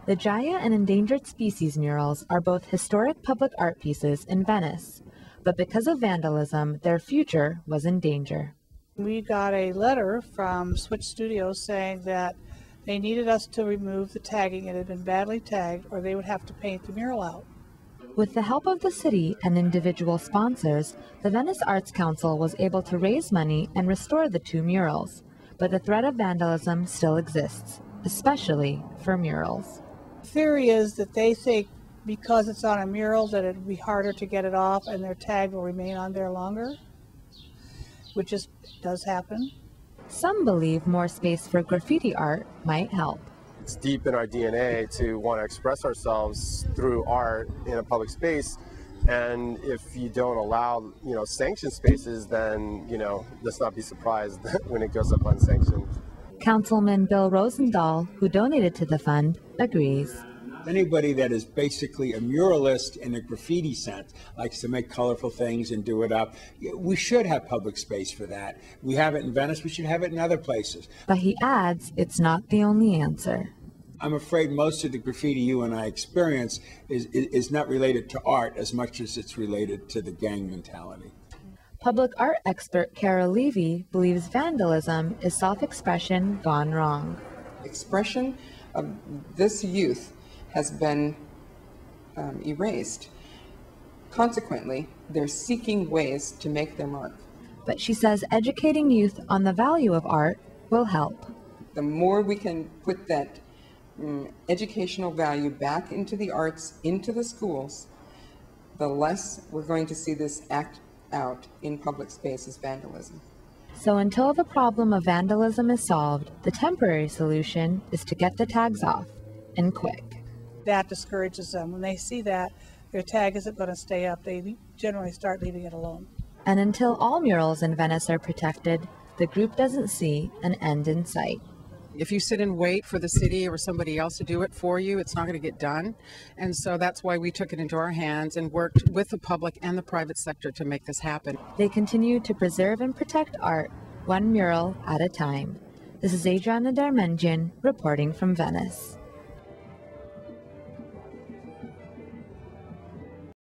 The Gaia and Endangered Species murals are both historic public art pieces in Venice, but because of vandalism, their future was in danger. We got a letter from Switch Studios saying that they needed us to remove the tagging. It had been badly tagged, or they would have to paint the mural out. With the help of the city and individual sponsors, the Venice Arts Council was able to raise money and restore the two murals, but the threat of vandalism still exists, especially for murals. The theory is that they think because it's on a mural that it would be harder to get it off and their tag will remain on there longer, which does happen. Some believe more space for graffiti art might help. It's deep in our DNA to want to express ourselves through art in a public space, and if you don't allow, sanctioned spaces, then, let's not be surprised when it goes up unsanctioned. Councilman Bill Rosendahl, who donated to the fund, agrees. Anybody that is basically a muralist in a graffiti sense, likes to make colorful things and do it up, we should have public space for that. We have it in Venice, we should have it in other places. But he adds it's not the only answer. I'm afraid most of the graffiti you and I experience is not related to art as much as it's related to the gang mentality. Public art expert Carol Levy believes vandalism is self-expression gone wrong. Expression of this youth has been erased. Consequently, they're seeking ways to make their mark. But she says educating youth on the value of art will help. The more we can put that educational value back into the arts, into the schools, the less we're going to see this act out in public space as vandalism. So until the problem of vandalism is solved, the temporary solution is to get the tags off, and quick. That discourages them. When they see that their tag isn't going to stay up, they generally start leaving it alone. And until all murals in Venice are protected, the group doesn't see an end in sight. If you sit and wait for the city or somebody else to do it for you, it's not going to get done. And so that's why we took it into our hands and worked with the public and the private sector to make this happen. They continue to preserve and protect art, one mural at a time. This is Adriana Darmenjian reporting from Venice.